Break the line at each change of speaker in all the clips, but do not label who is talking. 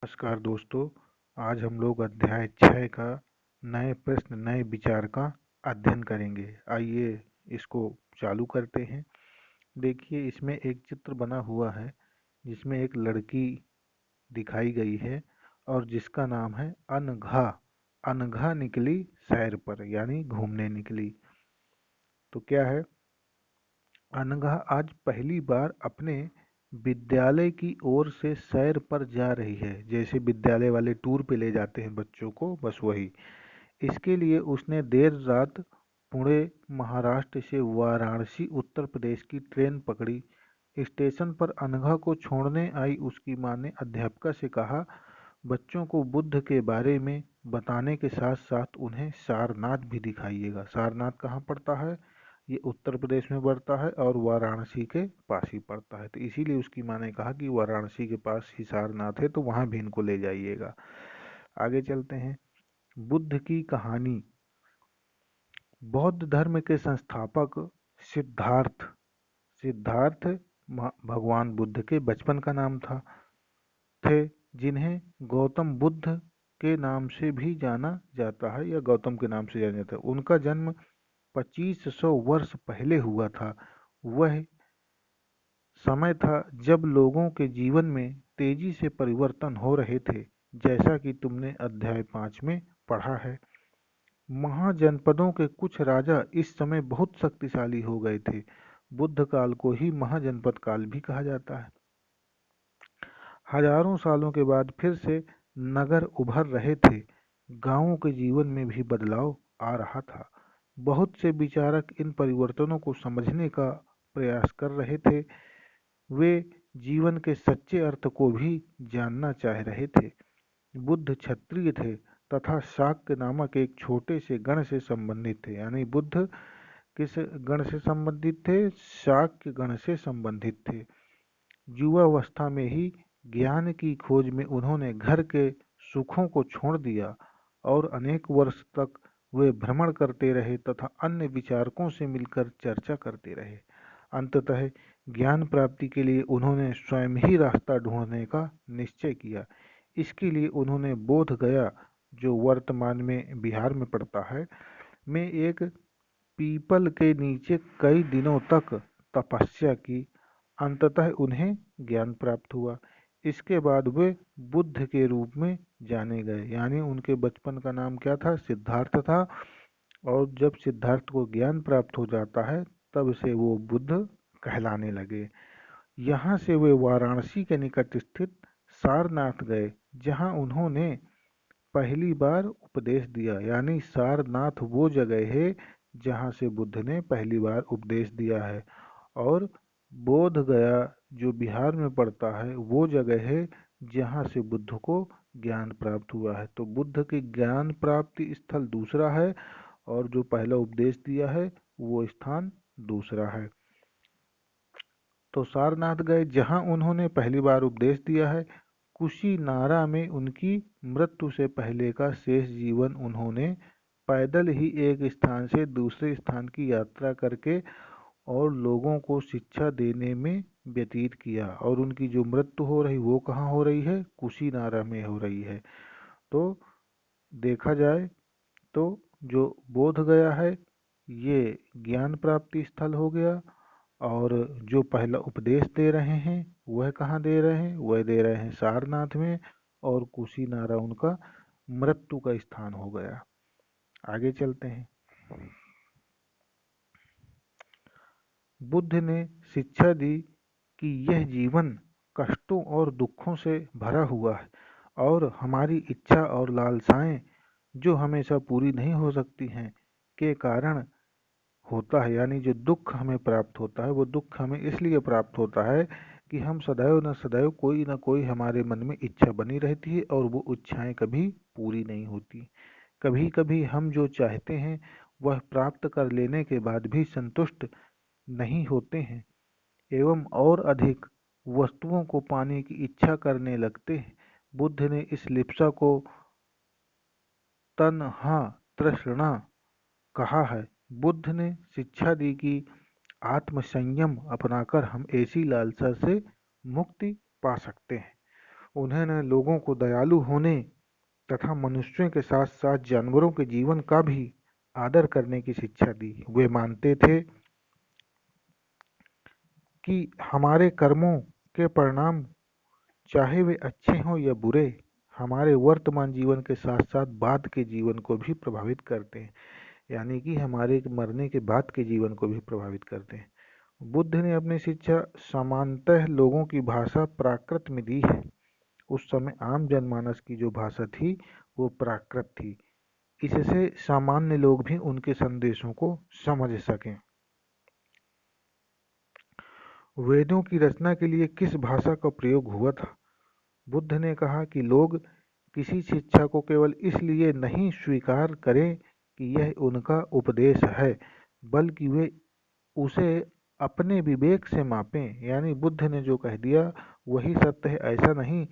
नमस्कार दोस्तों। आज हम लोग अध्याय 6 का नए प्रश्न नए विचार का अध्ययन करेंगे। आइए इसको चालू करते हैं। देखिए, इसमें एक चित्र बना हुआ है जिसमें एक लड़की दिखाई गई है और जिसका नाम है अनघा। अनघा निकली सैर पर, यानी घूमने निकली। तो क्या है, अनघा आज पहली बार अपने विद्यालय की ओर से सैर पर जा रही है। जैसे विद्यालय वाले टूर पे ले जाते हैं बच्चों को, बस वही। इसके लिए उसने देर रात पुणे महाराष्ट्र से वाराणसी उत्तर प्रदेश की ट्रेन पकड़ी। स्टेशन पर अनघा को छोड़ने आई उसकी मां ने अध्यापिका से कहा, बच्चों को बुद्ध के बारे में बताने के साथ साथ उन्हें सारनाथ भी दिखाइएगा। सारनाथ कहाँ पड़ता है? ये उत्तर प्रदेश में पड़ता है और वाराणसी के पास ही पड़ता है। तो इसीलिए उसकी माँ ने कहा कि वाराणसी के पास ही सारनाथ है, तो वहाँ भी इनको ले जाइएगा। आगे चलते हैं। बुद्ध की कहानी। बौद्ध धर्म के संस्थापक सिद्धार्थ सिद्धार्थ भगवान बुद्ध के बचपन का नाम थे, जिन्हें गौतम बुद्ध के नाम से भी जाना जाता है, या गौतम के नाम से जाना जाता है। उनका जन्म 2500 वर्ष पहले हुआ था। वह समय था जब लोगों के जीवन में तेजी से परिवर्तन हो रहे थे, जैसा कि तुमने अध्याय 5 में पढ़ा है। महाजनपदों के कुछ राजा इस समय बहुत शक्तिशाली हो गए थे। बुद्ध काल को ही महाजनपद काल भी कहा जाता है। हजारों सालों के बाद फिर से नगर उभर रहे थे। गांवों के जीवन में भी बदलाव आ रहा था। बहुत से विचारक इन परिवर्तनों को समझने का प्रयास कर रहे थे। वे जीवन के सच्चे अर्थ को भी जानना चाह रहे थे। बुद्ध क्षत्रिय थे तथा शाक्य नामक एक छोटे से गण से संबंधित थे। यानी बुद्ध किस गण से संबंधित थे? शाक्य गण से संबंधित थे। युवावस्था में ही ज्ञान की खोज में उन्होंने घर के सुखों को छोड़ दिया और अनेक वर्ष तक वे भ्रमण करते रहे तथा अन्य विचारकों से मिलकर चर्चा करते रहे। अंततः ज्ञान प्राप्ति के लिए उन्होंने स्वयं ही रास्ता ढूंढने का निश्चय किया। इसके लिए उन्होंने बोध गया, जो वर्तमान में बिहार में पड़ता है, में एक पीपल के नीचे कई दिनों तक तपस्या की। अंततः उन्हें ज्ञान प्राप्त हुआ। इसके बाद वे बुद्ध के रूप में जाने गए। यानी उनके बचपन का नाम क्या था? सिद्धार्थ था। और जब सिद्धार्थ को ज्ञान प्राप्त हो जाता है तब से वो बुद्ध कहलाने लगे। यहाँ से वे वाराणसी के निकट स्थित सारनाथ गए, जहाँ उन्होंने पहली बार उपदेश दिया। यानी सारनाथ वो जगह है जहाँ से बुद्ध ने पहली बार उपदेश दिया है। और बोध गया, जो बिहार में पड़ता है, वो जगह है जहाँ से बुद्ध को ज्ञान प्राप्त हुआ है। तो बुद्ध के ज्ञान प्राप्ति स्थल दूसरा है और जो पहला उपदेश दिया है वो स्थान दूसरा है। तो सारनाथ गए जहाँ उन्होंने पहली बार उपदेश दिया है। कुशीनारा में उनकी मृत्यु से पहले का शेष जीवन उन्होंने पैदल ही एक स्थान से दूसरे स्थान की यात्रा करके और लोगों को शिक्षा देने में व्यतीत किया। और उनकी जो मृत्यु हो रही वो कहाँ हो रही है? कुशीनारा में हो रही है। तो देखा जाए तो जो बोध गया है ये ज्ञान प्राप्ति स्थल हो गया, और जो पहला उपदेश दे रहे हैं वह कहाँ दे रहे हैं? वह दे रहे हैं सारनाथ में, और कुशीनारा उनका मृत्यु का स्थान हो गया। आगे चलते हैं। बुद्ध ने शिक्षा दी कि यह जीवन कष्टों और दुखों से भरा हुआ है और हमारी इच्छा और लालसाएं, जो हमेशा पूरी नहीं हो सकती हैं, के कारण होता है। यानी जो दुख हमें प्राप्त होता है वो दुख हमें इसलिए प्राप्त होता है कि हम सदैव न सदैव कोई न कोई हमारे मन में इच्छा बनी रहती है और वो इच्छाएं कभी पूरी नहीं होती। कभी कभी हम जो चाहते हैं वह प्राप्त कर लेने के बाद भी संतुष्ट नहीं होते हैं एवं और अधिक वस्तुओं को पाने की इच्छा करने लगते हैं। बुद्ध ने इस लिप्सा को तन्हा तृष्णा कहा है। बुद्ध ने शिक्षा दी कि आत्मसंयम अपनाकर हम ऐसी लालसा से मुक्ति पा सकते हैं। उन्होंने लोगों को दयालु होने तथा मनुष्यों के साथ साथ जानवरों के जीवन का भी आदर करने की शिक्षा दी। वे मानते थे कि हमारे कर्मों के परिणाम, चाहे वे अच्छे हों या बुरे, हमारे वर्तमान जीवन के साथ साथ बाद के जीवन को भी प्रभावित करते हैं, यानी कि हमारे मरने के बाद के जीवन को भी प्रभावित करते हैं। बुद्ध ने अपनी शिक्षा सामान्यतः लोगों की भाषा प्राकृत में दी है। उस समय आम जनमानस की जो भाषा थी वो प्राकृत थी, इससे सामान्य लोग भी उनके संदेशों को समझ सकें। वेदों की रचना के लिए किस भाषा का प्रयोग हुआ था? बुद्ध ने कहा कि लोग किसी शिक्षा को केवल इसलिए नहीं स्वीकार करें कि यह उनका उपदेश है, बल्कि वे उसे अपने विवेक से मापें। यानी बुद्ध ने जो कह दिया वही सत्य है, ऐसा नहीं।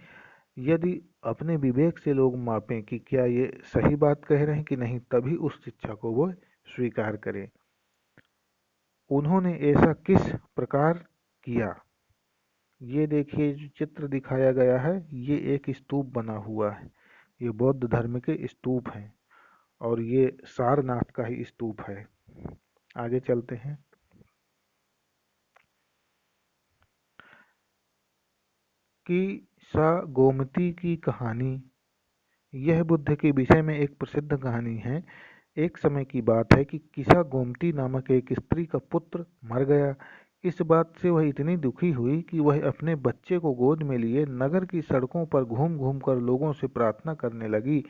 यदि अपने विवेक से लोग मापें कि क्या ये सही बात कह रहे हैं कि नहीं, तभी उस शिक्षा को वो स्वीकार करें। उन्होंने ऐसा किस प्रकार किया? ये देखिए, जो चित्र दिखाया गया है ये एक स्तूप बना हुआ है। ये बौद्ध धर्म के स्तूप हैं और ये सारनाथ का ही स्तूप है। आगे चलते हैं। कि सा गोमती की कहानी, यह बुद्ध के विषय में एक प्रसिद्ध कहानी है। एक समय की बात है कि किसा गोमती नामक एक स्त्री का पुत्र मर गया। इस बात से वह इतनी दुखी हुई कि वह अपने बच्चे को गोद में लिए नगर की सड़कों पर घूम घूम कर लोगों से प्रार्थना करने लगी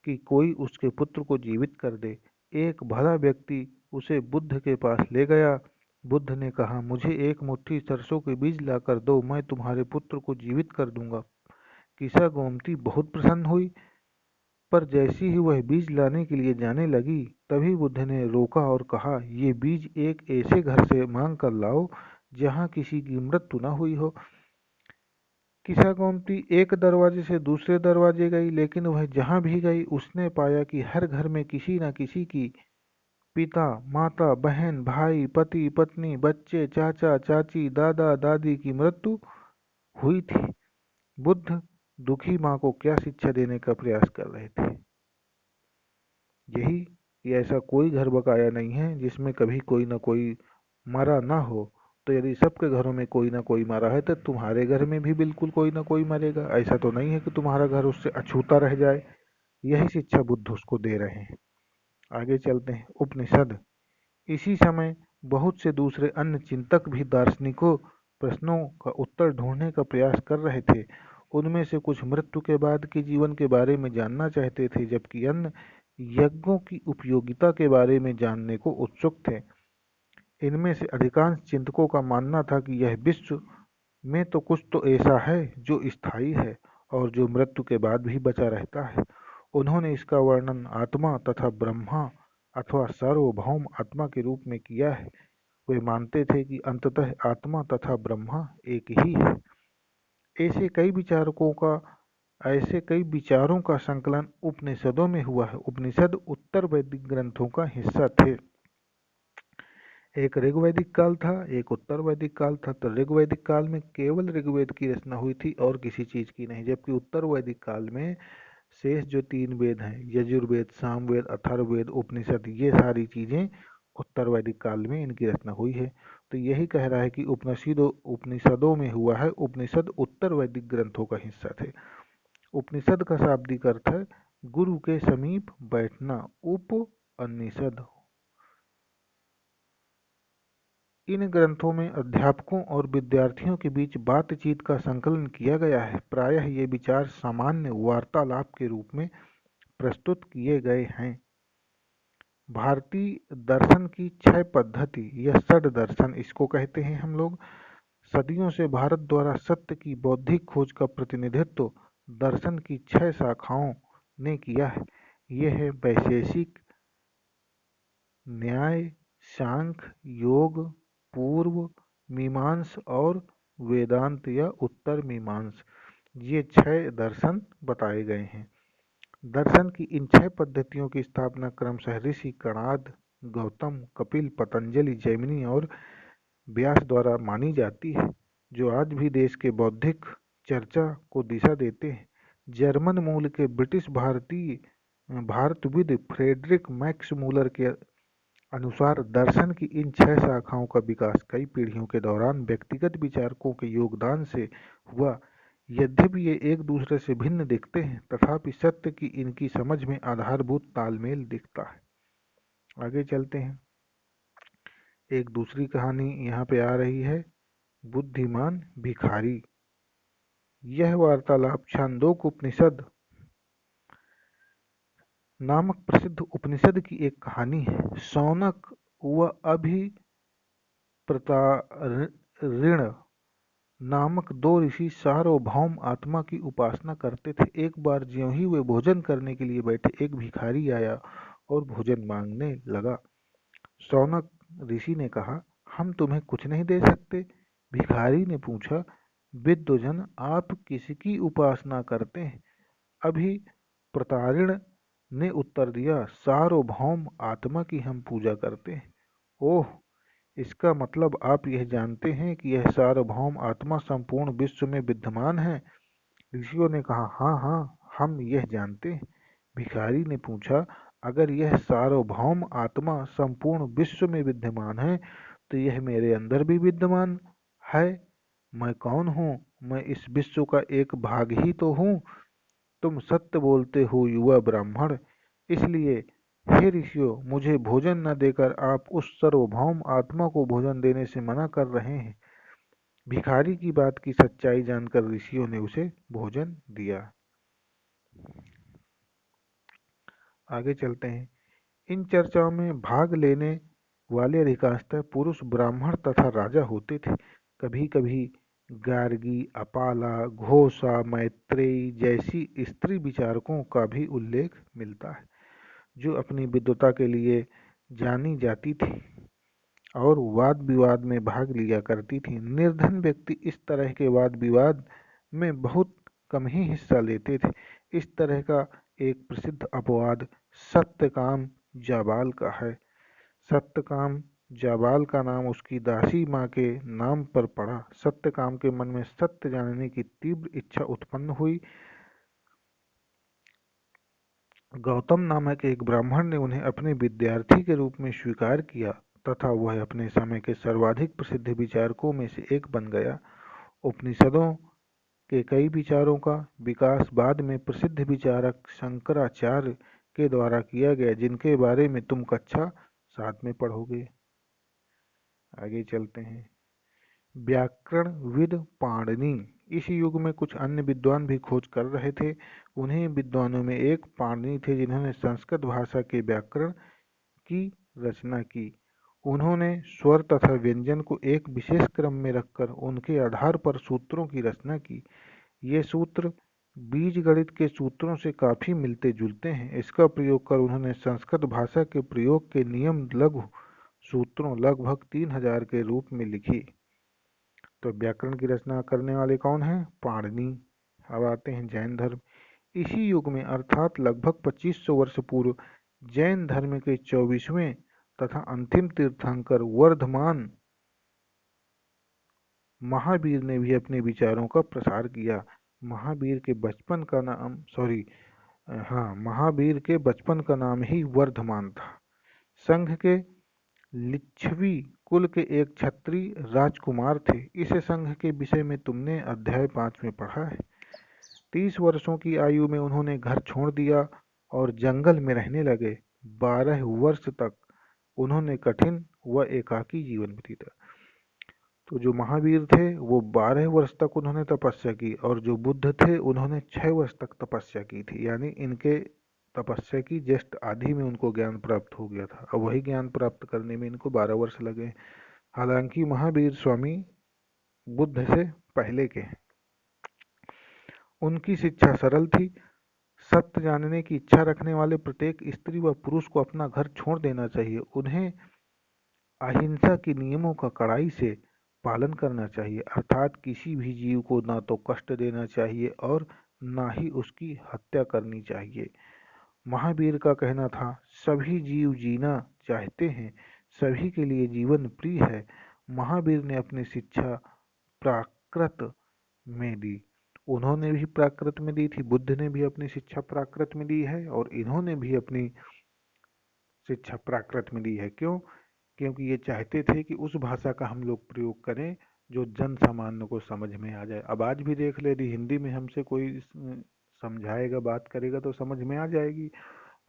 कि कोई उसके पुत्र को जीवित कर दे। एक भला व्यक्ति उसे बुद्ध के पास ले गया। बुद्ध ने कहा, मुझे एक मुट्ठी सरसों के बीज लाकर दो, मैं तुम्हारे पुत्र को जीवित कर दूंगा। किसा गोमती बहुत प्रसन्न हुई, पर जैसी ही वह बीज लाने के लिए जाने लगी, तभी बुद्ध ने रोका और कहा, ये बीज एक ऐसे घर से मांग कर लाओ जहाँ किसी की मृत्यु न हुई हो। किसा गोमती एक दरवाजे से दूसरे दरवाजे गई, लेकिन वह जहाँ भी गई उसने पाया कि हर घर में किसी न किसी की पिता, माता, बहन, भाई, पति, पत्नी, बच्चे, चाचा, चाची, दादा, दादी की मृत्यु हुई थी। बुद्ध दुखी माँ को क्या शिक्षा देने का प्रयास कर रहे थे? यही कि ऐसा कोई घर बकाया नहीं है जिसमें कभी कोई ना कोई मरा ना हो। तो यदि सबके घरों में कोई ना कोई मरा है तो तुम्हारे घर में भी बिल्कुल कोई ना कोई मरेगा। ऐसा तो नहीं है कि तुम्हारा घर उससे अछूता रह जाए। यही शिक्षा बुद्ध उसको दे रहे हैं। आगे चलते हैं। उपनिषद। इसी समय बहुत से दूसरे अन्य चिंतक भी दार्शनिकों प्रश्नों का उत्तर ढूंढने का प्रयास कर रहे थे। उनमें से कुछ मृत्यु के बाद के जीवन के बारे में जानना चाहते थे, जबकि अन्य यज्ञों की उपयोगिता के बारे में जानने को उत्सुक थे। इनमें से अधिकांश चिंतकों का मानना था कि यह विश्व में तो कुछ तो ऐसा है जो स्थायी है और जो मृत्यु के बाद भी बचा रहता है। उन्होंने इसका वर्णन आत्मा तथा ब्रह्मा अथवा सार्वभौम आत्मा के रूप में किया है। वे मानते थे कि अंततः आत्मा तथा ब्रह्मा एक ही है। ऐसे कई विचारकों का ऐसे कई विचारों का संकलन उपनिषदों में हुआ है। उपनिषद उत्तर वैदिक ग्रंथों का हिस्सा थे। एक ऋग्वैदिक काल था, एक उत्तर वैदिक काल था। तो ऋग्वैदिक काल में केवल ऋग्वेद की रचना हुई थी और किसी चीज की नहीं, जबकि उत्तर वैदिक काल में शेष जो तीन वेद हैं, यजुर्वेद, सामवेद, अथर्ववेद, उपनिषद, ये सारी चीजें उत्तर वैदिक काल में इनकी रचना हुई है। तो यही कह रहा है कि उपनिषदों में हुआ है। उपनिषद उत्तर वैदिक ग्रंथों का हिस्सा थे। उपनिषद का शाब्दिक अर्थ है गुरु के समीप बैठना। उपनिषद। इन ग्रंथों में अध्यापकों और विद्यार्थियों के बीच बातचीत का संकलन किया गया है। प्रायः ये विचार सामान्य वार्तालाप के रूप में प्रस्तुत किए गए हैं। भारतीय दर्शन की छह पद्धति या षड दर्शन इसको कहते हैं हम लोग। सदियों से भारत द्वारा सत्य की बौद्धिक खोज का प्रतिनिधित्व दर्शन की छह शाखाओं ने किया है। ये है वैशेषिक, न्याय, सांख्य, योग, पूर्व मीमांस और वेदांत या उत्तर मीमांस। ये छह दर्शन बताए गए हैं। दर्शन की इन छह पद्धतियों की स्थापना क्रमशः ऋषि कणाद, गौतम, कपिल, पतंजलि, जैमिनी और व्यास द्वारा मानी जाती है, जो आज भी देश के बौद्धिक चर्चा को दिशा देते हैं। जर्मन मूल के ब्रिटिश भारतविद फ्रेडरिक मैक्स मूलर के अनुसार दर्शन की इन 6 शाखाओं का विकास कई पीढ़ियों के दौरान व्यक्तिगत विचारकों के योगदान से हुआ। यद्यपि ये एक दूसरे से भिन्न दिखते हैं, तथापि सत्य की इनकी समझ में आधारभूत तालमेल दिखता है। आगे चलते हैं। एक दूसरी कहानी यहाँ पे आ रही है, बुद्धिमान भिखारी। यह वार्तालाप छांदोग्य उपनिषद नामक प्रसिद्ध उपनिषद की एक कहानी है। शौनक व अभिप्रतारिण नामक 2 ऋषि सार्वभौम आत्मा की उपासना करते थे। एक बार ज्यों ही वे भोजन करने के लिए बैठे, एक भिखारी आया और भोजन मांगने लगा। शौनक ऋषि ने कहा, हम तुम्हें कुछ नहीं दे सकते? भिखारी ने पूछा, विद्वजन, आप किसकी उपासना करते हैं? अभिप्रतारिण ने उत्तर दिया, सार्वभौम आत्मा की हम पूजा करते हैं। ओह, इसका मतलब आप यह जानते हैं कि यह सार्वभौम आत्मा संपूर्ण विश्व में विद्यमान है? ऋषियों ने कहा, हाँ हाँ, हम यह जानते हैं। भिखारी ने पूछा, अगर यह सार्वभौम आत्मा संपूर्ण विश्व में विद्यमान है, तो यह मेरे अंदर भी विद्यमान है। मैं कौन हूँ? मैं इस विश्व का एक भाग ही तो हूँ। तुम सत्य बोलते हो युवा ब्राह्मण, इसलिए हे ऋषियों, मुझे भोजन न देकर आप उस सार्वभौम आत्मा को भोजन देने से मना कर रहे हैं। भिखारी की बात की सच्चाई जानकर ऋषियों ने उसे भोजन दिया। आगे चलते हैं। इन चर्चाओं में भाग लेने वाले अधिकांशतः पुरुष ब्राह्मण तथा राजा होते थे। कभी कभी गार्गी, अपाला, घोषा, मैत्रेयी जैसी स्त्री विचारकों का भी उल्लेख मिलता है, जो अपनी विद्वता के लिए जानी जाती थी और वाद विवाद में भाग लिया करती थी। निर्धन व्यक्ति इस तरह के वाद विवाद में बहुत कम ही हिस्सा लेते थे। इस तरह का एक प्रसिद्ध अपवाद सत्यकाम जाबाल का है। सत्यकाम जाबाल का नाम उसकी दासी माँ के नाम पर पड़ा। सत्यकाम के मन में सत्य जानने की तीव्र इच्छा उत्पन्न हुई। गौतम नामक एक ब्राह्मण ने उन्हें अपने विद्यार्थी के रूप में स्वीकार किया तथा वह अपने समय के सर्वाधिक प्रसिद्ध विचारकों में से एक बन गया। उपनिषदों के कई विचारों का विकास बाद में प्रसिद्ध विचारक शंकराचार्य के द्वारा किया गया, जिनके बारे में तुम कक्षा 7 में पढ़ोगे। आगे चलते हैं। व्याकरणविद पाणिनि। इस युग में कुछ अन्य विद्वान भी खोज कर रहे थे। उन्हीं विद्वानों में एक पाणिनि थे, जिन्होंने संस्कृत भाषा के व्याकरण की रचना की। उन्होंने स्वर तथा व्यंजन को एक विशेष क्रम में रखकर उनके आधार पर सूत्रों की रचना की। ये सूत्र बीजगणित के सूत्रों से काफी मिलते जुलते हैं। इसका प्रयोग कर उन्होंने संस्कृत भाषा के प्रयोग के नियम लघु सूत्रों लगभग 3000 के रूप में लिखी। तो व्याकरण की रचना करने वाले कौन हैं? पाणिनि। अब आते हैं जैन धर्म। इसी युग में अर्थात लगभग 2500 वर्ष पूर्व जैन धर्म के 24वें तथा अंतिम तीर्थंकर वर्धमान महावीर ने भी अपने विचारों का प्रसार किया। महावीर के बचपन का नाम ही वर्धमान था। संघ के लिच्छवी कुल के एक क्षत्रिय राजकुमार थे। इस संघ के विषय में तुमने अध्याय 5 में पढ़ा है। 30 वर्षों की आयु में उन्होंने घर छोड़ दिया और जंगल में रहने लगे। 12 वर्ष तक उन्होंने कठिन व एकाकी जीवन व्यतीत। तो जो महावीर थे वो 12 वर्ष तक उन्होंने तपस्या की, और जो बुद्ध थे उन्होंने 6 वर्ष तक तपस्या की थी। यानी इनके तपस्या की जस्ट आधी में उनको ज्ञान प्राप्त हो गया था, और वही ज्ञान प्राप्त करने में इनको 12 वर्ष लगे। हालांकि महावीर स्वामी बुद्ध से पहले के हैं। उनकी शिक्षा सरल थी। सत्य जानने की इच्छा रखने वाले प्रत्येक स्त्री व पुरुष को अपना घर छोड़ देना चाहिए। उन्हें अहिंसा के नियमों का कड़ाई से पालन करना चाहिए, अर्थात किसी भी जीव को ना तो कष्ट देना चाहिए और ना ही उसकी हत्या करनी चाहिए। महावीर का कहना था, सभी जीव जीना चाहते हैं, सभी के लिए जीवन प्रिय है। महावीर ने अपनी शिक्षा प्राकृत में दी। उन्होंने भी प्राकृत में दी थी, बुद्ध ने भी अपनी शिक्षा प्राकृत में दी है और इन्होंने भी अपनी शिक्षा प्राकृत में दी है। क्यों? क्योंकि ये चाहते थे कि उस भाषा का हम लोग प्रयोग करें जो जन सामान्य को समझ में आ जाए। अब आज भी देख ले, यदि हिंदी में हमसे कोई समझाएगा, बात करेगा तो समझ में आ जाएगी।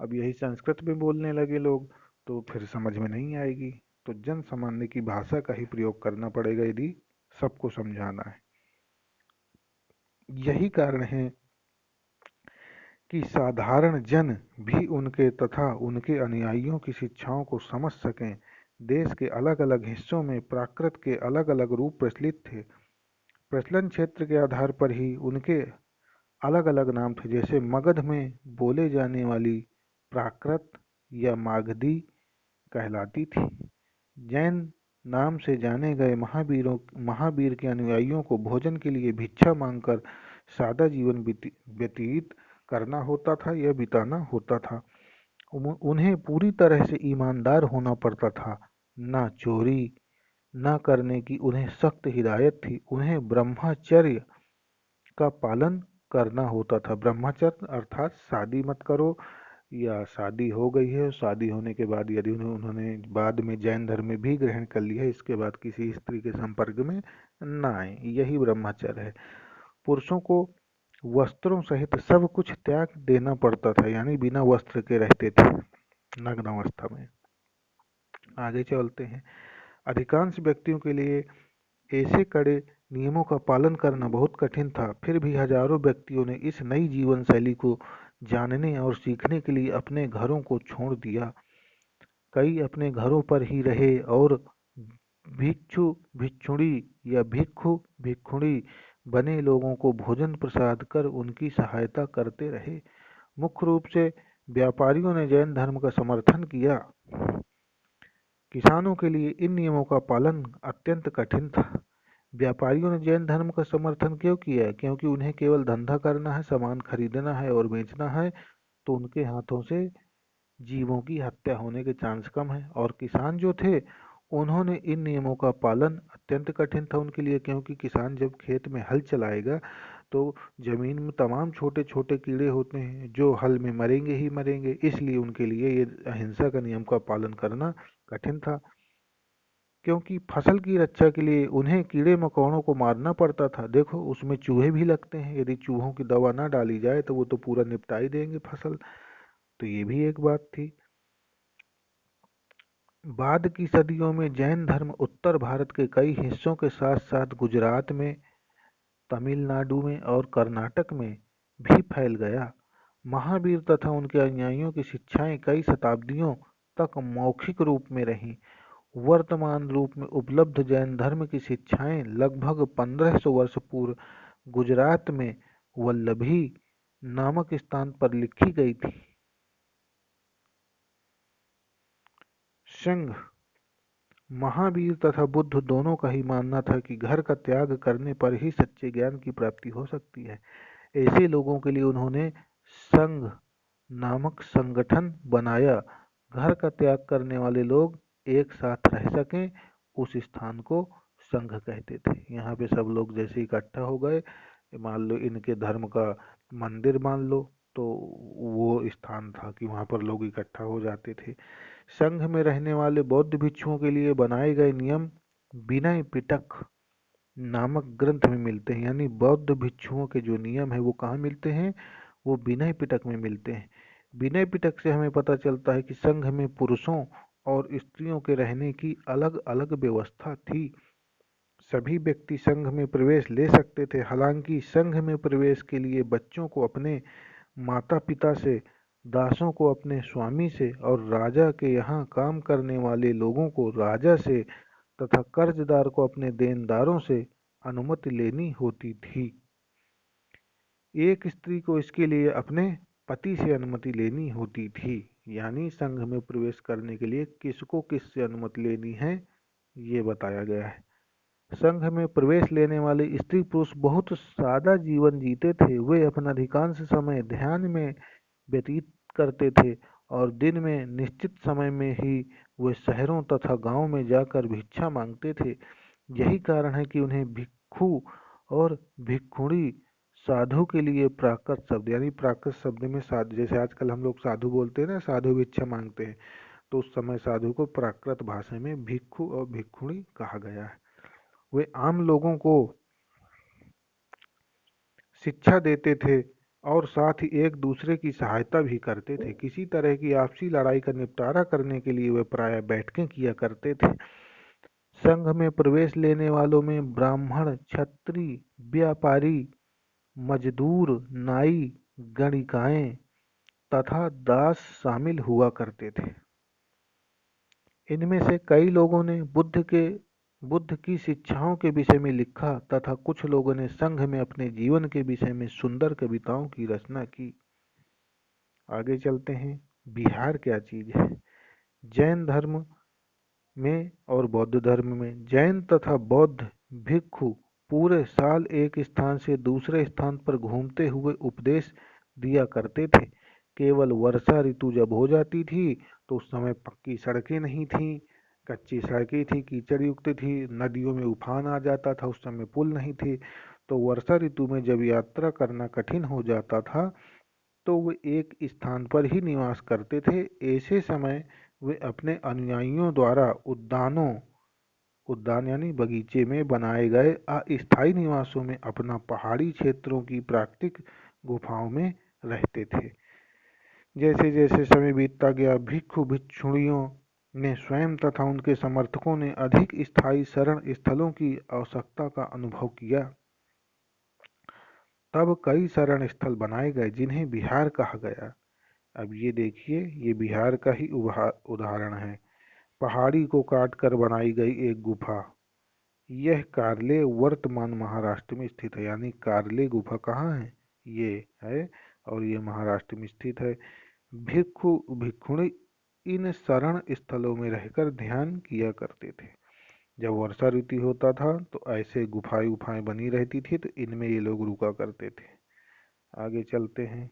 अब यही संस्कृत में बोलने लगे लोग तो फिर समझ में नहीं आएगी। तो जन सामान्य की भाषा का ही प्रयोग करना पड़ेगा यदि सबको समझाना है। यही कारण है कि साधारण जन भी उनके तथा उनके अनुयायियों की शिक्षाओं को समझ सकें। देश के अलग अलग हिस्सों में प्राकृत के अलग अलग रूप प्रचलित थे। प्रचलन क्षेत्र के आधार पर ही उनके अलग अलग नाम थे। जैसे मगध में बोले जाने वाली प्राकृत या मागधी कहलाती थी। जैन नाम से जाने गए महावीर के अनुयायियों को भोजन के लिए भिक्षा मांगकर सादा जीवन व्यतीत करना होता था या बिताना होता था। उन्हें पूरी तरह से ईमानदार होना पड़ता था। ना चोरी न करने की उन्हें सख्त हिदायत थी। उन्हें ब्रह्मचर्य का पालन करना होता था। ब्रह्मचर्य अर्थात शादी मत करो, या शादी हो गई है, शादी होने के बाद यदि उन्होंने बाद में जैन धर्म भी ग्रहण कर लिया, इसके बाद किसी स्त्री के संपर्क में न आए, यही ब्रह्मचर्य है। पुरुषों को वस्त्रों सहित सब कुछ त्याग देना पड़ता था, यानी बिना वस्त्र के रहते थे नग्न अवस्था में। आगे चलते हैं। अधिकांश व्यक्तियों के लिए ऐसे कड़े नियमों का पालन करना बहुत कठिन था। फिर भी हजारों व्यक्तियों ने इस नई जीवन शैली को जानने और सीखने के लिए अपने घरों को छोड़ दिया। कई अपने घरों पर ही रहे और भिक्षु भिक्षुणी या भिक्षु भिक्षुणी बने लोगों को भोजन प्रसाद कर उनकी सहायता करते रहे। मुख्य रूप से व्यापारियों ने जैन धर्म का समर्थन किया। किसानों के लिए इन नियमों का पालन अत्यंत कठिन था। व्यापारियों ने जैन धर्म का समर्थन क्यों किया? क्योंकि उन्हें केवल धंधा करना है, सामान खरीदना है और बेचना है, तो उनके हाथों से जीवों की हत्या होने के चांस कम है। और किसान जो थे, उन्होंने इन नियमों का पालन अत्यंत कठिन था उनके लिए, क्योंकि किसान जब खेत में हल चलाएगा तो जमीन में तमाम छोटे छोटे कीड़े होते हैं जो हल में मरेंगे ही मरेंगे। इसलिए उनके लिए ये अहिंसा का नियम का पालन करना कठिन था। क्योंकि फसल की रक्षा के लिए उन्हें कीड़े मकोड़ों को मारना पड़ता था। देखो, उसमें चूहे भी लगते हैं, यदि चूहों की दवा ना डाली जाए तो वो तो पूरा निपटा ही देंगे फसल। तो ये भी एक बात थी। बाद की सदियों में जैन धर्म उत्तर भारत के कई हिस्सों के साथ साथ गुजरात में, तमिलनाडु में और कर्नाटक में भी फैल गया। महावीर तथा उनके अनुयायियों की शिक्षाएं कई शताब्दियों तक मौखिक रूप में रहीं। वर्तमान रूप में उपलब्ध जैन धर्म की शिक्षाएं लगभग 1500 वर्ष पूर्व गुजरात में वल्लभी नामक स्थान पर लिखी गई थी। संघ महावीर तथा बुद्ध दोनों का ही मानना था कि घर का त्याग करने पर ही सच्चे ज्ञान की प्राप्ति हो सकती है। ऐसे लोगों के लिए उन्होंने संघ नामक संगठन बनाया। घर का त्याग करने वाले लोग एक साथ रह सकें, उस स्थान को संघ कहते थे। यहाँ पे सब लोग जैसे इकट्ठा हो गए, मान लो इनके धर्म का मंदिर मान लो, तो वो स्थान था कि वहाँ पर लोग इकट्ठा हो जाते थे। संघ में रहने वाले बौद्ध भिक्षुओं के लिए बनाए गए नियम विनय पिटक नामक ग्रंथ में मिलते हैं। यानी बौद्ध भिक्षुओं के जो नियम है वो कहाँ मिलते हैं? वो विनय पिटक में मिलते हैं। विनय पिटक से हमें पता चलता है कि संघ में पुरुषों और स्त्रियों के रहने की अलग अलग व्यवस्था थी। सभी व्यक्ति संघ में प्रवेश ले सकते थे। हालांकि संघ में प्रवेश के लिए बच्चों को अपने माता पिता से, दासों को अपने स्वामी से और राजा के यहाँ काम करने वाले लोगों को राजा से तथा कर्जदार को अपने देनदारों से अनुमति लेनी होती थी। एक स्त्री को इसके लिए अपने पति से अनुमति लेनी होती थी। यानी संघ में प्रवेश करने के लिए किसको किससे अनुमति लेनी है, ये बताया गया है। संघ में प्रवेश लेने वाले स्त्री पुरुष बहुत सादा जीवन जीते थे। वे अपना अधिकांश समय ध्यान में व्यतीत करते थे और दिन में निश्चित समय में ही वे शहरों तथा गांवों में जाकर भिक्षा मांगते थे। यही कारण है कि उन्हें भिक्षु और भिक्षुणी साधु के लिए प्राकृत शब्द, यानी प्राकृत शब्द में साधु, जैसे आजकल हम लोग साधु बोलते हैं ना, साधु भिक्षा मांगते हैं, तो उस समय साधु को प्राकृत भाषा में भिक्षु और भिक्षुणी कहा गया है। वे आम लोगों को शिक्षा देते थे और साथ ही एक दूसरे की सहायता भी करते थे। किसी तरह की आपसी लड़ाई का निपटारा करने के लिए वे प्रायः बैठकें किया करते थे। संघ में प्रवेश लेने वालों में ब्राह्मण, क्षत्रिय, व्यापारी, मजदूर, नाई, गणिकाएं तथा दास शामिल हुआ करते थे। इनमें से कई लोगों ने बुद्ध की शिक्षाओं के विषय में लिखा तथा कुछ लोगों ने संघ में अपने जीवन के विषय में सुंदर कविताओं की रचना की। आगे चलते हैं, बिहार क्या चीज है। जैन धर्म में और बौद्ध धर्म में जैन तथा बौद्ध भिक्षु पूरे साल एक स्थान से दूसरे स्थान पर घूमते हुए उपदेश दिया करते थे। केवल वर्षा ऋतु जब हो जाती थी तो उस समय पक्की सड़कें नहीं थीं, कच्ची सड़कें थी, कीचड़ युक्त थी, नदियों में उफान आ जाता था, उस समय पुल नहीं थे। तो वर्षा ऋतु में जब यात्रा करना कठिन हो जाता था तो वे एक स्थान पर ही निवास करते थे। ऐसे समय वे अपने अनुयायियों द्वारा उद्यान यानी बगीचे में बनाए गए अस्थायी निवासों में अपना पहाड़ी क्षेत्रों की प्राकृतिक गुफाओं में रहते थे। जैसे जैसे समय बीतता गया, भिक्षु भिक्षुणियों ने स्वयं तथा उनके समर्थकों ने अधिक स्थायी शरण स्थलों की आवश्यकता का अनुभव किया। तब कई शरण स्थल बनाए गए जिन्हें बिहार कहा गया। अब ये देखिए, ये बिहार का ही उदाहरण है। पहाड़ी को काटकर बनाई गई एक गुफा। यह कार्ले वर्तमान महाराष्ट्र में स्थित है, यानी कार्ले गुफा कहाँ है, ये है, और ये महाराष्ट्र में स्थित है। भिक्षु भिक्षुणी इन शरण स्थलों में रहकर ध्यान किया करते थे। जब वर्षा ऋतु होता था तो ऐसे गुफाएं उफाएं बनी रहती थी, तो इनमें ये लोग रुका करते थे। आगे चलते हैं।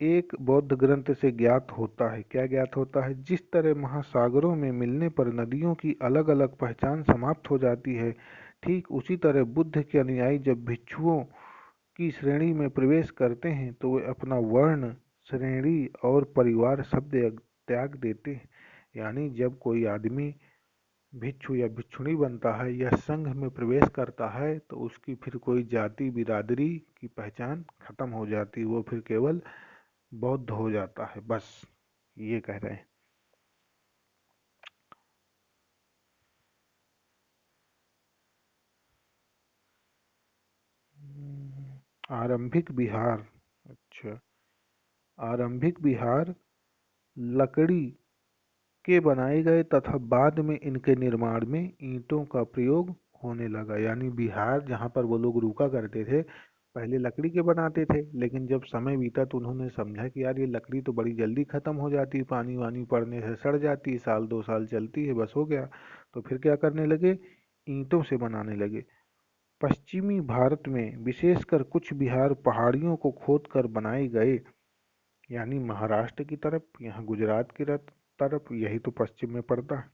एक बौद्ध ग्रंथ से ज्ञात होता है, क्या ज्ञात होता है, जिस तरह महासागरों में मिलने पर नदियों की अलग अलग पहचान समाप्त हो जाती है, ठीक उसी तरह बुद्ध के अनुयायी जब भिक्षुओं की श्रेणी में प्रवेश करते हैं तो वे अपना वर्ण, श्रेणी और परिवार शब्द त्याग देते हैं। यानी जब कोई आदमी भिक्षु या भिक्षुणी बनता है या संघ में प्रवेश करता है तो उसकी फिर कोई जाति बिरादरी की पहचान खत्म हो जाती है, वो फिर केवल बौद्ध हो जाता है, बस ये कह रहे हैं। आरंभिक बिहार। अच्छा, आरंभिक बिहार लकड़ी के बनाए गए तथा बाद में इनके निर्माण में ईंटों का प्रयोग होने लगा। यानी बिहार जहाँ पर वो लोग रुका करते थे, पहले लकड़ी के बनाते थे, लेकिन जब समय बीता तो उन्होंने समझा कि यार ये लकड़ी तो बड़ी जल्दी खत्म हो जाती है, पानी वानी पड़ने से सड़ जाती है, साल दो साल चलती है, बस हो गया। तो फिर क्या करने लगे, ईंटों से बनाने लगे। पश्चिमी भारत में विशेषकर कुछ बिहार पहाड़ियों को खोदकर बनाए गए, यानी महाराष्ट्र की तरफ, यहाँ गुजरात की तरफ, यही तो पश्चिम में पड़ता है।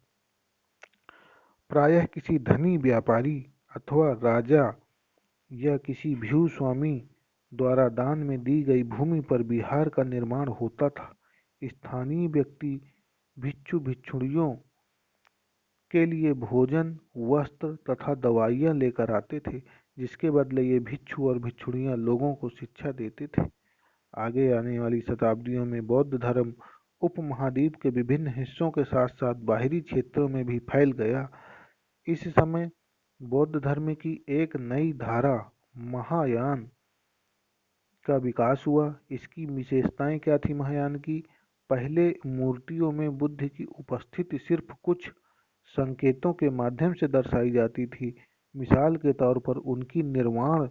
प्रायः किसी धनी व्यापारी अथवा राजा या किसी भूस्वामी द्वारा दान में दी गई भूमि पर बिहार का निर्माण होता था। स्थानीय व्यक्ति भिक्षु भिक्षुणियों के लिए भोजन, वस्त्र तथा दवाइयाँ लेकर आते थे, जिसके बदले ये भिक्षु और भिक्षुणियाँ लोगों को शिक्षा देते थे। आगे आने वाली शताब्दियों में बौद्ध धर्म उपमहाद्वीप के विभिन्न हिस्सों के साथ साथ बाहरी क्षेत्रों में भी फैल गया। इस समय बौद्ध धर्म की एक नई धारा महायान का विकास हुआ। इसकी विशेषताएं क्या थी महायान की? पहले मूर्तियों में बुद्ध की उपस्थिति सिर्फ कुछ संकेतों के माध्यम से दर्शाई जाती थी। मिसाल के तौर पर उनकी निर्वाण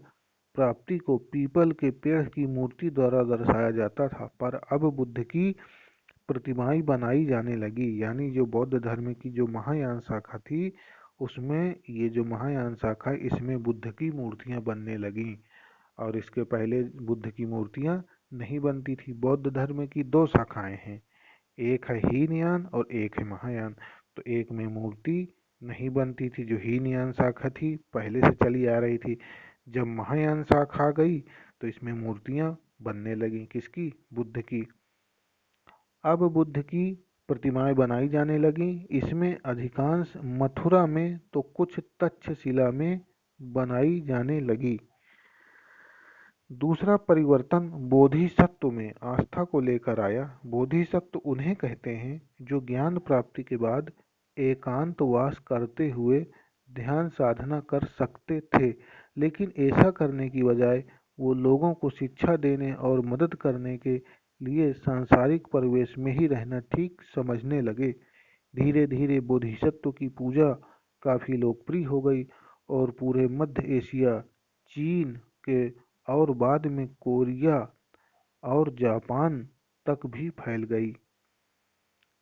प्राप्ति को पीपल के पेड़ की मूर्ति द्वारा दर्शाया जाता था, पर अब बुद्ध की प्रतिमाएं बनाई जाने लगी। यानी जो बौद्ध धर्म की जो महायान शाखा थी, उसमें ये जो महायान शाखा, इसमें बुद्ध की मूर्तियां बनने लगी, और इसके पहले बुद्ध की मूर्तियां नहीं बनती थी। बौद्ध धर्म की दो शाखाएं हैं, एक है हीनयान और एक है महायान। तो एक में मूर्ति नहीं बनती थी, जो हीनयान शाखा थी पहले से चली आ रही थी। जब महायान शाखा आ गई तो इसमें मूर्तियां बनने लगी, किसकी? बुद्ध की। अब बुद्ध की प्रतिमाएं बनाई जाने लगीं, इसमें अधिकांश मथुरा में तो कुछ तक्षशिला में बनाई जाने लगी। दूसरा परिवर्तन बोधिसत्व में आस्था को लेकर आया। बोधिसत्व उन्हें कहते हैं जो ज्ञान प्राप्ति के बाद एकांतवास करते हुए ध्यान साधना कर सकते थे, लेकिन ऐसा करने की बजाय वो लोगों को शिक्षा देने और मदद करने के लिए सांसारिक परिवेश में ही रहना ठीक समझने लगे। धीरे धीरे बोधिसत्व की पूजा काफी लोकप्रिय हो गई और पूरे मध्य एशिया, चीन के और बाद में कोरिया और जापान तक भी फैल गई।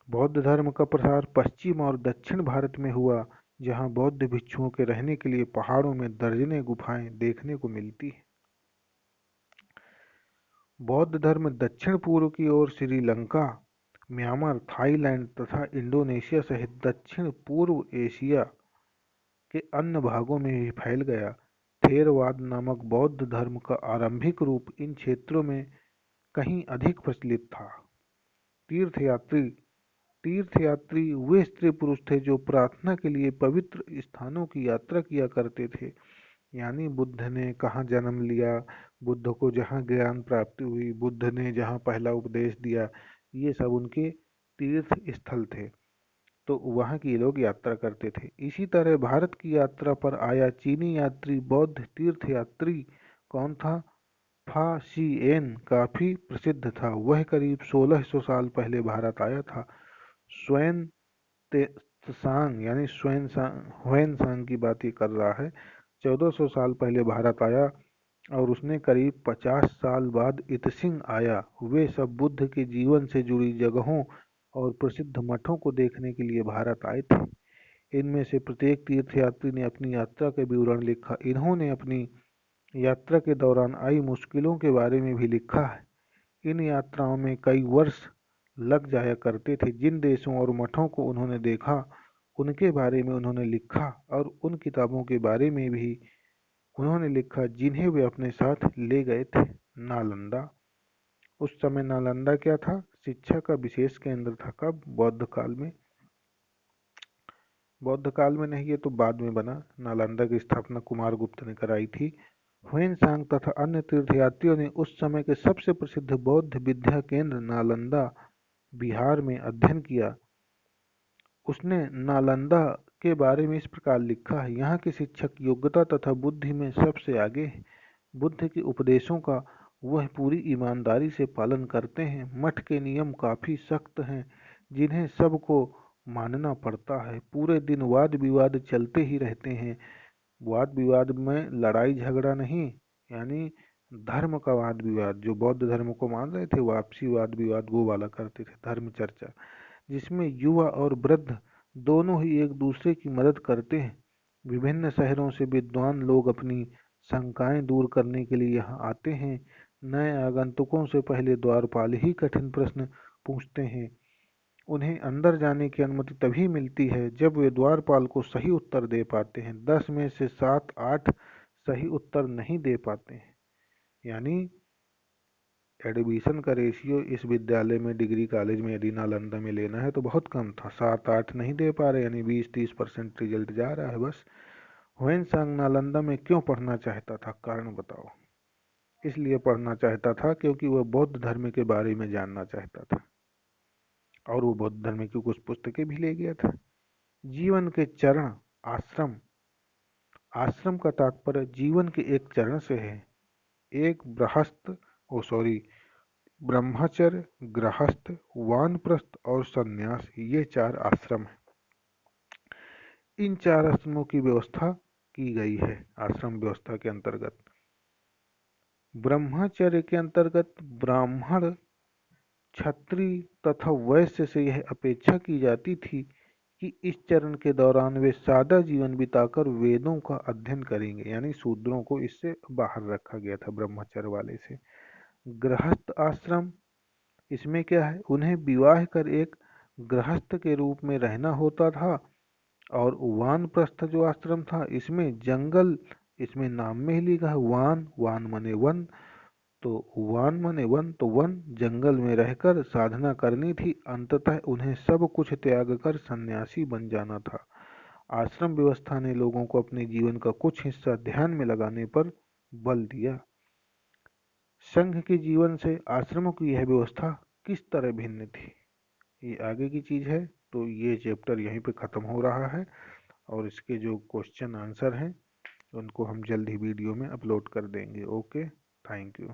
बौद्ध धर्म का प्रसार पश्चिम और दक्षिण भारत में हुआ, जहां बौद्ध भिक्षुओं के रहने के लिए पहाड़ों में दर्जनें गुफाएं देखने को मिलती हैं। बौद्ध धर्म दक्षिण पूर्व की ओर श्रीलंका, म्यांमार, थाईलैंड तथा इंडोनेशिया सहित दक्षिण पूर्व एशिया के अन्य भागों में भी फैल गया। थेरवाद नामक बौद्ध धर्म का आरंभिक रूप इन क्षेत्रों में कहीं अधिक प्रचलित था। तीर्थयात्री तीर्थयात्री वे स्त्री पुरुष थे जो प्रार्थना के लिए पवित्र स्थानों की यात्रा किया करते थे। यानी बुद्ध ने कहाँ जन्म लिया, बुद्ध को जहाँ ज्ञान प्राप्ति हुई, बुद्ध ने जहाँ पहला उपदेश दिया, ये सब उनके तीर्थ स्थल थे, तो वहाँ की लोग यात्रा करते थे। इसी तरह भारत की यात्रा पर आया चीनी यात्री बौद्ध तीर्थयात्री कौन था? फा शिएन काफी प्रसिद्ध था। वह करीब 1600 साल पहले भारत आया था। स्वयं त्सांग यानी ह्वेनसांग की बात ये कर रहा है। 1400 साल पहले भारत आया और उसने करीब 50 साल बाद इत्सिंग आया। वे सब बुद्ध के जीवन से जुड़ी जगहों और प्रसिद्ध मठों को देखने के लिए भारत आए थे। इनमें से प्रत्येक तीर्थयात्री ने अपनी यात्रा के विवरण लिखा। इन्होंने अपनी यात्रा के दौरान आई मुश्किलों के बारे में भी लिखा है। इन यात्राओं में कई वर्ष लग जाया करते थे। जिन देशों और मठों को उन्होंने देखा उनके बारे में उन्होंने लिखा और उन किताबों के बारे में भी उन्होंने लिखा जिन्हें वे अपने साथ ले गए थे। नालंदा, उस समय नालंदा क्या था? शिक्षा का विशेष केंद्र था। कब? बौद्ध काल में। बौद्ध काल में नहीं, ये तो बाद में बना। नालंदा की स्थापना कुमारगुप्त ने कराई थी। ह्वेनसांग तथा अन्य तीर्थयात्रियों ने उस समय के सबसे प्रसिद्ध बौद्ध विद्या केंद्र नालंदा, बिहार में अध्ययन किया। उसने नालंदा के बारे में इस प्रकार लिखा है, यहाँ के शिक्षक योग्यता तथा बुद्धि में सबसे आगे हैं। बुद्ध के उपदेशों का वह पूरी ईमानदारी से पालन करते हैं। मठ के नियम काफी सख्त हैं जिन्हें सबको मानना पड़ता है। पूरे दिन वाद विवाद चलते ही रहते हैं। वाद विवाद में लड़ाई झगड़ा नहीं, यानी धर्म का वाद विवाद। जो बौद्ध धर्म को मान रहे थे वो आपसी वाद विवाद वो वाला करते थे, धर्म चर्चा, जिसमें युवा और वृद्ध दोनों ही एक दूसरे की मदद करते हैं। विभिन्न शहरों से विद्वान लोग अपनी शंकाएं दूर करने के लिए यहाँ आते हैं। नए आगंतुकों से पहले द्वारपाल ही कठिन प्रश्न पूछते हैं। उन्हें अंदर जाने की अनुमति तभी मिलती है जब वे द्वारपाल को सही उत्तर दे पाते हैं। 10 में से 7-8 सही उत्तर नहीं दे पाते हैं। यानी एडमिशन का रेशियो इस विद्यालय में, डिग्री कॉलेज में यदि नालंदा में लेना है तो बहुत कम था। 7-8 नहीं दे पा रहे, यानी 20-30% रिजल्ट जा रहा है बस। ह्वेनसांग नालंदा में क्यों पढ़ना चाहता था? कारण बताओ। इसलिए पढ़ना चाहता था क्योंकि वह बौद्ध धर्म के बारे में जानना चाहता था और वो बौद्ध धर्म की कुछ पुस्तकें भी ले गया था। जीवन के चरण, आश्रम। आश्रम का तात्पर्य जीवन के एक चरण से है। एक ब्रह्मचर्य, गृहस्थ, वानप्रस्थ और संन्यास, ये 4 आश्रम हैं। इन 4 आश्रमों की व्यवस्था की गई है आश्रम व्यवस्था के अंतर्गत। ब्रह्मचर्य के अंतर्गत ब्राह्मण, क्षत्रिय तथा वैश्य से यह अपेक्षा की जाती थी कि इस चरण के दौरान वे सादा जीवन बिताकर वेदों का अध्ययन करेंगे। यानी शूद्रों को इससे बाहर रखा गया था ब्रह्मचर्य वाले से। गृहस्थ आश्रम, इसमें क्या है? उन्हें विवाह कर एक गृहस्थ के रूप में रहना होता था और वानप्रस्थ जो आश्रम था इसमें जंगल, इसमें नाम में ही लिखा है वान, वान माने वन, तो वान माने वन, तो वन जंगल में रहकर साधना करनी थी। अंततः उन्हें सब कुछ त्याग कर सन्यासी बन जाना था। आश्रम व्यवस्था ने लोगों को अपने जीवन का कुछ हिस्सा ध्यान में लगाने पर बल दिया। संघ के जीवन से आश्रमों की यह व्यवस्था किस तरह भिन्न थी, ये आगे की चीज है। तो ये चैप्टर यहीं पे खत्म हो रहा है और इसके जो क्वेश्चन आंसर हैं उनको हम जल्द ही वीडियो में अपलोड कर देंगे। Okay, thank you.